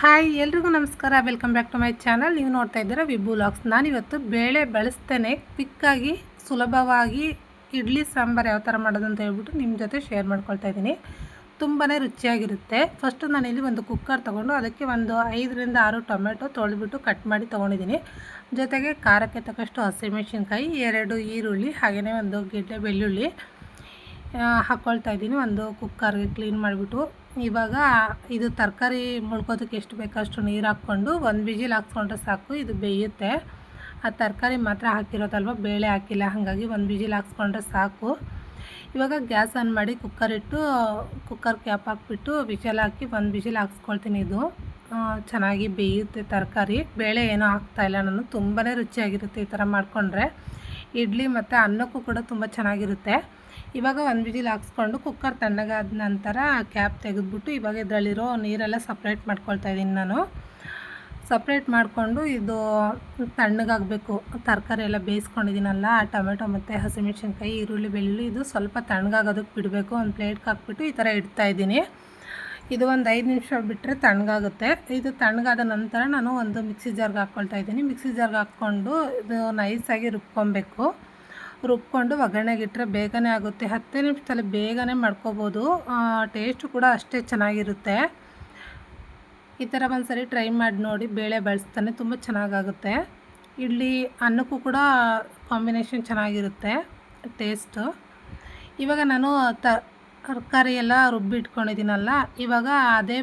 Hi ಎಲ್ರಿಗೂ ನಮಸ್ಕಾರ. Welcome back to my channel. ನೀವು ನೋಡ್ತಾ ಇದ್ದೀರಾ ವಿಭು ವ್ಲಾಗ್ಸ್. ನಾನಿವತ್ತು ಬೇಳೆ ಬಳಸ್ತೇನೆ ಕ್ವಿಕ್ಕಾಗಿ ಸುಲಭವಾಗಿ ಇಡ್ಲಿ ಸಾಂಬಾರು ಯಾವ ಥರ ಮಾಡೋದು ಅಂತ ಹೇಳ್ಬಿಟ್ಟು ನಿಮ್ಮ ಜೊತೆ ಶೇರ್ ಮಾಡ್ಕೊಳ್ತಾ ಇದ್ದೀನಿ. ತುಂಬಾ ರುಚಿಯಾಗಿರುತ್ತೆ. ಫಸ್ಟು ನಾನಿಲ್ಲಿ ಒಂದು ಕುಕ್ಕರ್ ತೊಗೊಂಡು ಅದಕ್ಕೆ ಒಂದು 5ರಿಂದ 6 ಟೊಮೆಟೊ ತೊಳೆದ್ಬಿಟ್ಟು ಕಟ್ ಮಾಡಿ ತೊಗೊಂಡಿದ್ದೀನಿ. ಜೊತೆಗೆ ಖಾರಕ್ಕೆ ತಕ್ಕಷ್ಟು ಹಸಿಮೆಣಸಿನ್ಕಾಯಿ, 2 ಈರುಳ್ಳಿ, ಹಾಗೆಯೇ ಒಂದು ಗೆಡ್ಡೆ ಬೆಳ್ಳುಳ್ಳಿ ಹಾಕ್ಕೊಳ್ತಾ ಇದ್ದೀನಿ ಒಂದು ಕುಕ್ಕರ್ಗೆ ಕ್ಲೀನ್ ಮಾಡಿಬಿಟ್ಟು. ಇವಾಗ ಇದು ತರಕಾರಿ ಮುಳ್ಕೋದಕ್ಕೆ ಎಷ್ಟು ಬೇಕೋ ಅಷ್ಟು ನೀರು ಹಾಕ್ಕೊಂಡು ಒಂದು ವಿಜಿಲ್ ಹಾಕ್ಸ್ಕೊಂಡ್ರೆ ಸಾಕು, ಇದು ಬೇಯುತ್ತೆ. ಆ ತರಕಾರಿ ಮಾತ್ರ ಹಾಕಿರೋದಲ್ವ, ಬೇಳೆ ಹಾಕಿಲ್ಲ, ಹಾಗಾಗಿ ಒಂದು ವಿಜಿಲ್ ಹಾಕ್ಸ್ಕೊಂಡ್ರೆ ಸಾಕು. ಇವಾಗ ಗ್ಯಾಸ್ ಆನ್ ಮಾಡಿ ಕುಕ್ಕರ್ ಇಟ್ಟು ಕುಕ್ಕರ್ ಕ್ಯಾಪ್ ಹಾಕ್ಬಿಟ್ಟು ವಿಜಿಲ್ ಹಾಕಿ ಒಂದು ವಿಜಿಲ್ ಹಾಕ್ಸ್ಕೊಳ್ತೀನಿ. ಇದು ಚೆನ್ನಾಗಿ ಬೇಯುತ್ತೆ ತರಕಾರಿ. ಬೇಳೆ ಏನೂ ಹಾಕ್ತಾಯಿಲ್ಲ ನಾನು. ತುಂಬಾ ರುಚಿಯಾಗಿರುತ್ತೆ ಈ ಥರ ಮಾಡಿಕೊಂಡ್ರೆ. ಇಡ್ಲಿ ಮತ್ತು ಅನ್ನಕ್ಕೂ ಕೂಡ ತುಂಬ ಚೆನ್ನಾಗಿರುತ್ತೆ. ಇವಾಗ ಒಂದು ವಿಜಿಲ್ ಹಾಕ್ಸ್ಕೊಂಡು ಕುಕ್ಕರ್ ತಣ್ಣಗಾದ ನಂತರ ಕ್ಯಾಪ್ ತೆಗೆದ್ಬಿಟ್ಟು ಇವಾಗ ಇದರಲ್ಲಿರೋ ನೀರೆಲ್ಲ ಸಪ್ರೇಟ್ ಮಾಡ್ಕೊಳ್ತಾ ಇದ್ದೀನಿ ನಾನು. ಸಪ್ರೇಟ್ ಮಾಡಿಕೊಂಡು ಇದು ತಣ್ಣಗಾಗಬೇಕು. ತರಕಾರಿ ಎಲ್ಲ ಬೇಯಿಸ್ಕೊಂಡಿದ್ದೀನಲ್ಲ, ಟೊಮೆಟೊ ಮತ್ತು ಹಸಿಮೆಣಸಿನ್ಕಾಯಿ, ಈರುಳ್ಳಿ, ಬೆಳ್ಳುಳ್ಳಿ, ಇದು ಸ್ವಲ್ಪ ತಣ್ಣಗಾಗೋದಕ್ಕೆ ಬಿಡಬೇಕು. ಒಂದು ಪ್ಲೇಟ್ಗೆ ಹಾಕ್ಬಿಟ್ಟು ಈ ಥರ ಇಡ್ತಾಯಿದ್ದೀನಿ. ಇದು ಒಂದು 5 ನಿಮಿಷ ಬಿಟ್ಟರೆ ತಣ್ಣಗಾಗುತ್ತೆ. ಇದು ತಣ್ಣಗಾದ ನಂತರ ನಾನು ಒಂದು ಮಿಕ್ಸಿ ಜಾರ್ಗೆ ಹಾಕ್ಕೊಳ್ತಾ ಇದ್ದೀನಿ. ಮಿಕ್ಸಿ ಜಾರ್ಗೆ ಹಾಕ್ಕೊಂಡು ಇದು ನೈಸಾಗಿ ರುಬ್ಕೊಬೇಕು. ರುಬ್ಕೊಂಡು ಒಗ್ಗರಣೆಗೆ ಇಟ್ಟರೆ ಬೇಗನೆ ಆಗುತ್ತೆ. 10 ನಿಮಿಷದಲ್ಲಿ ಬೇಗನೆ ಮಾಡ್ಕೋಬೋದು. ಟೇಸ್ಟು ಕೂಡ ಅಷ್ಟೇ ಚೆನ್ನಾಗಿರುತ್ತೆ. ಈ ಥರ ಒಂದು ಸರಿ ಟ್ರೈ ಮಾಡಿ ನೋಡಿ. ಬೇಳೆ ಬಳಸ್ತಾನೆ ತುಂಬ ಚೆನ್ನಾಗಾಗುತ್ತೆ. ಇಡ್ಲಿ ಅನ್ನಕ್ಕೂ ಕೂಡ ಕಾಂಬಿನೇಷನ್ ಚೆನ್ನಾಗಿರುತ್ತೆ ಟೇಸ್ಟು. ಇವಾಗ ನಾನು ತರಕಾರಿ ಎಲ್ಲ ರುಬ್ಬಿ ಇಟ್ಕೊಂಡಿದ್ದೀನಲ್ಲ, ಇವಾಗ ಅದೇ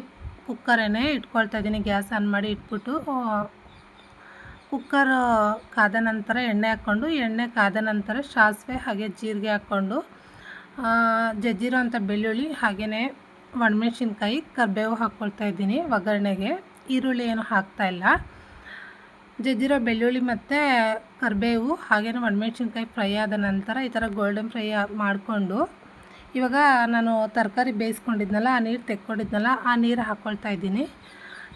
ಕುಕ್ಕರೇ ಇಟ್ಕೊಳ್ತಾ ಇದ್ದೀನಿ. ಗ್ಯಾಸ್ ಆನ್ ಮಾಡಿ ಇಟ್ಬಿಟ್ಟು ಕುಕ್ಕರ್ ಕಾದ ನಂತರ ಎಣ್ಣೆ ಹಾಕ್ಕೊಂಡು, ಎಣ್ಣೆ ಕಾದ ನಂತರ ಸಾಸಿವೆ ಹಾಗೆ ಜೀರಿಗೆ ಹಾಕ್ಕೊಂಡು ಜಜ್ಜಿರೋ ಅಂಥ ಬೆಳ್ಳುಳ್ಳಿ ಹಾಗೆಯೇ ಒಣಮೆಣ್ಸಿನ್ಕಾಯಿ, ಕರಿಬೇವು ಹಾಕ್ಕೊಳ್ತಾ ಇದ್ದೀನಿ ಒಗ್ಗರಣೆಗೆ. ಈರುಳ್ಳಿ ಏನು ಹಾಕ್ತಾಯಿಲ್ಲ. ಜಜ್ಜಿರೋ ಬೆಳ್ಳುಳ್ಳಿ ಮತ್ತು ಕರಿಬೇವು ಹಾಗೆಯೇ ಒಣಮೆಣ್ಸಿನ್ಕಾಯಿ ಫ್ರೈ ಆದ ನಂತರ ಈ ಥರ ಗೋಲ್ಡನ್ ಫ್ರೈ ಮಾಡಿಕೊಂಡು ಇವಾಗ ನಾನು ತರಕಾರಿ ಬೇಯಿಸ್ಕೊಂಡಿದ್ನಲ್ಲ, ಆ ನೀರು ತೆಕ್ಕೊಂಡಿದ್ನಲ್ಲ, ಆ ನೀರು ಹಾಕ್ಕೊಳ್ತಾ ಇದ್ದೀನಿ.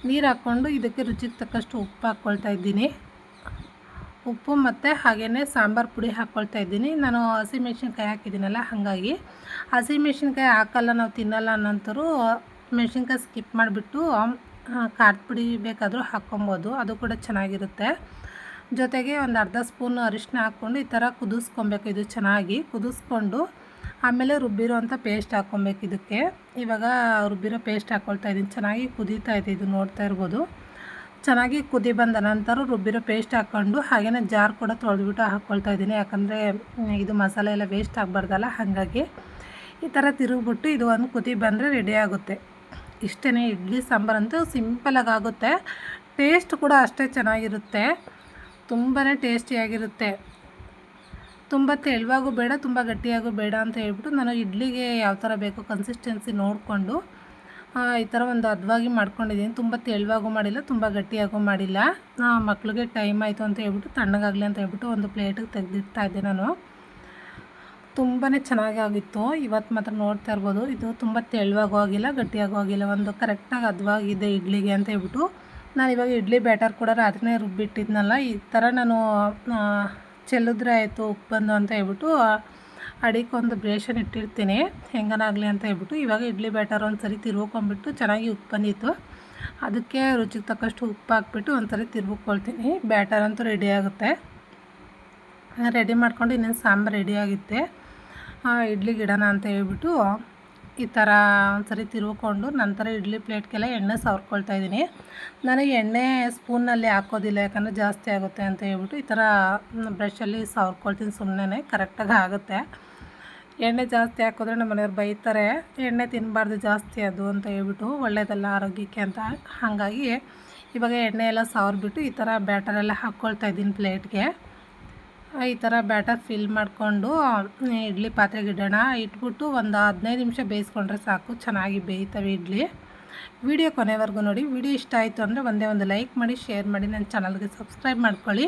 ನೀರು ಹಾಕ್ಕೊಂಡು ಇದಕ್ಕೆ ರುಚಿಗೆ ತಕ್ಕಷ್ಟು ಉಪ್ಪು ಹಾಕ್ಕೊಳ್ತಾ ಇದ್ದೀನಿ. ಉಪ್ಪು ಮತ್ತು ಹಾಗೆಯೇ ಸಾಂಬಾರು ಪುಡಿ ಹಾಕ್ಕೊಳ್ತಾ ಇದ್ದೀನಿ. ನಾನು ಹಸಿಮೆಣ್ಸಿನ್ಕಾಯಿ ಹಾಕಿದ್ದೀನಲ್ಲ, ಹಾಗಾಗಿ ಹಸಿಮೆಣ್ಸಿನ್ಕಾಯಿ ಹಾಕಲ್ಲ, ನಾವು ತಿನ್ನಲ್ಲ ಅನ್ನೋಂಥವ್ರು ಮೆಣ್ಸಿನ್ಕಾಯಿ ಸ್ಕಿಪ್ ಮಾಡಿಬಿಟ್ಟು ಖಾರದ ಪುಡಿ ಬೇಕಾದರೂ ಹಾಕ್ಕೊಬೋದು, ಅದು ಕೂಡ ಚೆನ್ನಾಗಿರುತ್ತೆ. ಜೊತೆಗೆ ಒಂದು ಅರ್ಧ ಸ್ಪೂನ್ ಅರಿಶಿನ ಹಾಕ್ಕೊಂಡು ಈ ಥರ ಕುದಿಸ್ಕೊಬೇಕು. ಇದು ಚೆನ್ನಾಗಿ ಕುದಿಸ್ಕೊಂಡು ಆಮೇಲೆ ರುಬ್ಬಿರೋ ಅಂಥ ಪೇಸ್ಟ್ ಹಾಕ್ಕೊಬೇಕು ಇದಕ್ಕೆ. ಇವಾಗ ರುಬ್ಬಿರೋ ಪೇಸ್ಟ್ ಹಾಕ್ಕೊಳ್ತಾ ಇದ್ದೀನಿ. ಚೆನ್ನಾಗಿ ಕುದೀತಾ ಇದೆ, ಇದು ನೋಡ್ತಾ ಇರ್ಬೋದು. ಚೆನ್ನಾಗಿ ಕುದಿ ಬಂದ ನಂತರ ರುಬ್ಬಿರೋ ಪೇಸ್ಟ್ ಹಾಕ್ಕೊಂಡು ಹಾಗೆಯೇ ಜಾರ್ ಕೂಡ ತೊಳೆದ್ಬಿಟ್ಟು ಹಾಕ್ಕೊಳ್ತಾ ಇದ್ದೀನಿ. ಯಾಕಂದರೆ ಇದು ಮಸಾಲೆ ಎಲ್ಲ ವೇಸ್ಟ್ ಆಗಬಾರ್ದಲ್ಲ, ಹಾಗಾಗಿ ಈ ಥರ ತಿರುಗಿಬಿಟ್ಟು ಇದು ಒಂದು ಕುದಿ ಬಂದರೆ ರೆಡಿ ಆಗುತ್ತೆ. ಇಷ್ಟೇ. ಇಡ್ಲಿ ಸಾಂಬಾರಂತೂ ಸಿಂಪಲಾಗಿ ಆಗುತ್ತೆ. ಟೇಸ್ಟ್ ಕೂಡ ಅಷ್ಟೇ ಚೆನ್ನಾಗಿರುತ್ತೆ. ತುಂಬಾ ಟೇಸ್ಟಿಯಾಗಿರುತ್ತೆ. ತುಂಬ ತೆಳುವಾಗೂ ಬೇಡ, ತುಂಬ ಗಟ್ಟಿಯಾಗೂ ಬೇಡ ಅಂತ ಹೇಳ್ಬಿಟ್ಟು ನಾನು ಇಡ್ಲಿಗೆ ಯಾವ ಥರ ಬೇಕೋ ಕನ್ಸಿಸ್ಟೆನ್ಸಿ ನೋಡಿಕೊಂಡು ಈ ಥರ ಒಂದು ಹದವಾಗಿ ಮಾಡ್ಕೊಂಡಿದ್ದೀನಿ. ತುಂಬ ತೆಳುವಾಗೂ ಮಾಡಿಲ್ಲ, ತುಂಬ ಗಟ್ಟಿಯಾಗೂ ಮಾಡಿಲ್ಲ. ಮಕ್ಳಿಗೆ ಟೈಮ್ ಆಯಿತು ಅಂತ ಹೇಳ್ಬಿಟ್ಟು ತಣ್ಣಗಾಗಲಿ ಅಂತ ಹೇಳ್ಬಿಟ್ಟು ಒಂದು ಪ್ಲೇಟಿಗೆ ತೆಗೆದಿಡ್ತಾ ಇದ್ದೆ ನಾನು. ತುಂಬಾ ಚೆನ್ನಾಗಿ ಆಗಿತ್ತು. ಇವತ್ತು ಮಾತ್ರ ನೋಡ್ತಾ ಇರ್ಬೋದು, ಇದು ತುಂಬ ತೆಳುವಾಗೂ ಆಗಿಲ್ಲ, ಗಟ್ಟಿಯಾಗೂ ಆಗಿಲ್ಲ, ಒಂದು ಕರೆಕ್ಟಾಗಿ ಹದವಾಗಿದೆ ಇಡ್ಲಿಗೆ ಅಂತ ಹೇಳ್ಬಿಟ್ಟು. ನಾನು ಇವಾಗ ಇಡ್ಲಿ ಬ್ಯಾಟರ್ ಕೂಡ ರಾತ್ರಿನೇ ರುಬ್ಬಿಟ್ಟಿದ್ನಲ್ಲ, ಈ ಥರ ನಾನು ಚೆಲ್ಲಿದ್ರೆ ಆಯಿತು ಉಪ್ಪು ಬಂದು ಅಂತ ಹೇಳ್ಬಿಟ್ಟು ಅಡಿಗೊಂದು ಬ್ರೇಷನ್ ಇಟ್ಟಿರ್ತೀನಿ ಹೆಂಗನಾಗಲಿ ಅಂತ ಹೇಳ್ಬಿಟ್ಟು. ಇವಾಗ ಇಡ್ಲಿ ಬ್ಯಾಟರ್ ಒಂದು ಸರಿ ತಿರ್ಕೊಂಬಿಟ್ಟು ಚೆನ್ನಾಗಿ ಉಪ್ಪು ಬಂದಿತ್ತು, ಅದಕ್ಕೆ ರುಚಿಗೆ ತಕ್ಕಷ್ಟು ಉಪ್ಪು ಹಾಕ್ಬಿಟ್ಟು ಒಂದು ಸರಿ ತಿರ್ಕೊಳ್ತೀನಿ. ಬ್ಯಾಟರ್ ಅಂತೂ ರೆಡಿ ಆಗುತ್ತೆ. ರೆಡಿ ಮಾಡ್ಕೊಂಡು ಇನ್ನೇನು ಸಾಂಬಾರು ರೆಡಿ ಆಗುತ್ತೆ. ಇಡ್ಲಿಗೆ ಇಡೋಣ ಅಂತ ಹೇಳ್ಬಿಟ್ಟು ಈ ಥರ ಒಂದು ಸರಿ ತಿರ್ಕೊಂಡು ನಂತರ ಇಡ್ಲಿ ಪ್ಲೇಟ್ಗೆಲ್ಲ ಎಣ್ಣೆ ಸವರ್ಕೊಳ್ತಾ ಇದ್ದೀನಿ. ನನಗೆ ಎಣ್ಣೆ ಸ್ಪೂನಲ್ಲಿ ಹಾಕೋದಿಲ್ಲ, ಯಾಕಂದರೆ ಜಾಸ್ತಿ ಆಗುತ್ತೆ ಅಂತ ಹೇಳ್ಬಿಟ್ಟು ಈ ಥರ ಬ್ರಷಲ್ಲಿ ಸವರ್ಕೊಳ್ತೀನಿ. ಸುಮ್ಮನೆ ಕರೆಕ್ಟಾಗಿ ಆಗುತ್ತೆ. ಎಣ್ಣೆ ಜಾಸ್ತಿ ಹಾಕಿದ್ರೆ ನಮ್ಮ ಮನೆಯವ್ರು ಬೈತಾರೆ, ಎಣ್ಣೆ ತಿನ್ನಬಾರ್ದು ಜಾಸ್ತಿ ಅದು ಅಂತ ಹೇಳ್ಬಿಟ್ಟು, ಒಳ್ಳೆಯದಲ್ಲ ಆರೋಗ್ಯಕ್ಕೆ ಅಂತ. ಹಾಗಾಗಿ ಇವಾಗ ಎಣ್ಣೆ ಎಲ್ಲ ಸವರ್ಬಿಟ್ಟು ಈ ಥರ ಬ್ಯಾಟರೆಲ್ಲ ಹಾಕ್ಕೊಳ್ತಾ ಇದ್ದೀನಿ ಪ್ಲೇಟ್ಗೆ. ಈ ಥರ ಬ್ಯಾಟರ್ ಫಿಲ್ ಮಾಡಿಕೊಂಡು ಇಡ್ಲಿ ಪಾತ್ರೆಗೆ ಇಡೋಣ. ಇಟ್ಬಿಟ್ಟು ಒಂದು 15 ನಿಮಿಷ ಬೇಯಿಸ್ಕೊಂಡ್ರೆ ಸಾಕು, ಚೆನ್ನಾಗಿ ಬೇಯ್ತವೆ ಇಡ್ಲಿ. ವಿಡಿಯೋ ಕೊನೆವರೆಗೂ ನೋಡಿ. ವಿಡಿಯೋ ಇಷ್ಟ ಆಯಿತು ಅಂದರೆ ಒಂದೇ ಒಂದು ಲೈಕ್ ಮಾಡಿ, ಶೇರ್ ಮಾಡಿ, ನನ್ನ ಚಾನಲ್ಗೆ ಸಬ್ಸ್ಕ್ರೈಬ್ ಮಾಡ್ಕೊಳ್ಳಿ.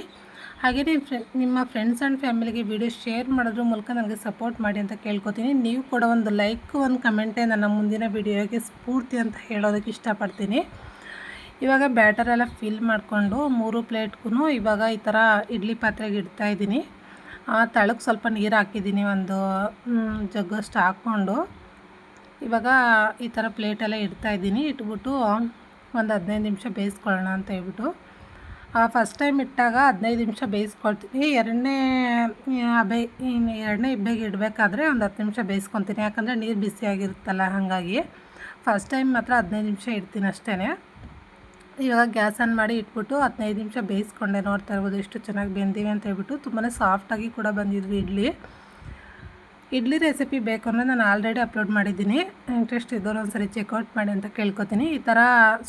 ಹಾಗೆ ನಿಮ್ಮ ಫ್ರೆಂಡ್ಸ್ ಆ್ಯಂಡ್ ಫ್ಯಾಮಿಲಿಗೆ ವಿಡಿಯೋ ಶೇರ್ ಮಾಡೋದ್ರ ಮೂಲಕ ನನಗೆ ಸಪೋರ್ಟ್ ಮಾಡಿ ಅಂತ ಕೇಳ್ಕೊತೀನಿ. ನೀವು ಕೂಡ ಒಂದು ಲೈಕ್, ಒಂದು ಕಮೆಂಟೇ ನನ್ನ ಮುಂದಿನ ವಿಡಿಯೋಗೆ ಸ್ಫೂರ್ತಿ ಅಂತ ಹೇಳೋದಕ್ಕೆ ಇಷ್ಟಪಡ್ತೀನಿ. ಇವಾಗ ಬ್ಯಾಟರೆಲ್ಲ ಫಿಲ್ ಮಾಡಿಕೊಂಡು 3 ಪ್ಲೇಟ್ಗೂ ಇವಾಗ ಈ ಥರ ಇಡ್ಲಿ ಪಾತ್ರೆಗೆ ಇಡ್ತಾಯಿದ್ದೀನಿ. ತಳಕ್ಕೆ ಸ್ವಲ್ಪ ನೀರು ಹಾಕಿದ್ದೀನಿ, ಒಂದು ಜಗ್ಗಷ್ಟು ಹಾಕ್ಕೊಂಡು. ಇವಾಗ ಈ ಥರ ಪ್ಲೇಟೆಲ್ಲ ಇಡ್ತಾಯಿದ್ದೀನಿ. ಇಟ್ಬಿಟ್ಟು ಒಂದು 15 ನಿಮಿಷ ಬೇಯಿಸ್ಕೊಳ್ಳೋಣ ಅಂತ ಹೇಳ್ಬಿಟ್ಟು ಫಸ್ಟ್ ಟೈಮ್ ಇಟ್ಟಾಗ 15 ನಿಮಿಷ ಬೇಯಿಸ್ಕೊಳ್ತೀನಿ. ಎರಡನೇ ಇಬ್ಬೆಗೆ ಇಡಬೇಕಾದ್ರೆ ಒಂದು 10 ನಿಮಿಷ ಬೇಯಿಸ್ಕೊತೀನಿ, ಯಾಕಂದರೆ ನೀರು ಬಿಸಿಯಾಗಿರುತ್ತಲ್ಲ, ಹಾಗಾಗಿ ಫಸ್ಟ್ ಟೈಮ್ ಮಾತ್ರ 15 ನಿಮಿಷ ಇಡ್ತೀನಿ ಅಷ್ಟೇ. ಇವಾಗ ಗ್ಯಾಸ್ ಆನ್ ಮಾಡಿ ಇಟ್ಬಿಟ್ಟು 15 ನಿಮಿಷ ಬೇಯಿಸ್ಕೊಂಡೆ. ನೋಡ್ತಾ ಇರ್ಬೋದು ಎಷ್ಟು ಚೆನ್ನಾಗಿ ಬೆಂದಿವೆ ಅಂತ ಹೇಳ್ಬಿಟ್ಟು. ತುಂಬಾ ಸಾಫ್ಟಾಗಿ ಕೂಡ ಬಂದಿದ್ವಿ ಇಡ್ಲಿ ರೆಸಿಪಿ ಬೇಕು ಅಂದರೆ ನಾನು ಆಲ್ರೆಡಿ ಅಪ್ಲೋಡ್ ಮಾಡಿದ್ದೀನಿ. ಇಂಟ್ರೆಸ್ಟ್ ಇದ್ದವರು ಒಂದ್ಸರಿ ಚೆಕ್ಔಟ್ ಮಾಡಿ ಅಂತ ಕೇಳ್ಕೊತೀನಿ. ಈ ಥರ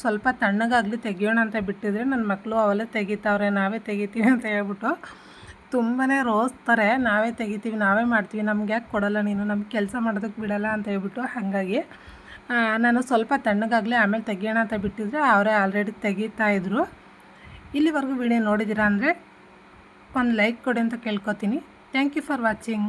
ಸ್ವಲ್ಪ ತಣ್ಣಗಾಗಲಿ ತೆಗಿಯೋಣ ಅಂತ ಬಿಟ್ಟಿದ್ರೆ ನನ್ನ ಮಕ್ಕಳು ಅವಲೇ ತೆಗಿತಾವ್ರೆ, ನಾವೇ ತೆಗಿತೀವಿ ಅಂತ ಹೇಳ್ಬಿಟ್ಟು ತುಂಬಾ ರೋಸ್ತಾರೆ. ನಾವೇ ತೆಗಿತೀವಿ, ನಾವೇ ಮಾಡ್ತೀವಿ, ನಮ್ಗೆ ಯಾಕೆ ಕೊಡೋಲ್ಲ ನೀನು, ನಮ್ಗೆ ಕೆಲಸ ಮಾಡೋದಕ್ಕೆ ಬಿಡೋಲ್ಲ ಅಂತ ಹೇಳ್ಬಿಟ್ಟು. ಹಾಗಾಗಿ ನಾನು ಸ್ವಲ್ಪ ತಣ್ಣಗಾಗಲಿ ಆಮೇಲೆ ತೆಗಿಯೋಣ ಅಂತ ಬಿಟ್ಟಿದ್ರೆ ಅವರೇ ಆಲ್ರೆಡಿ ತೆಗಿತಾಯಿದ್ರು. ಇಲ್ಲಿವರೆಗೂ ವಿಡಿಯೋ ನೋಡಿದ್ದೀರಾ ಅಂದರೆ ಒಂದು ಲೈಕ್ ಕೊಡಿ ಅಂತ ಕೇಳ್ಕೊತೀನಿ. Thank you for watching.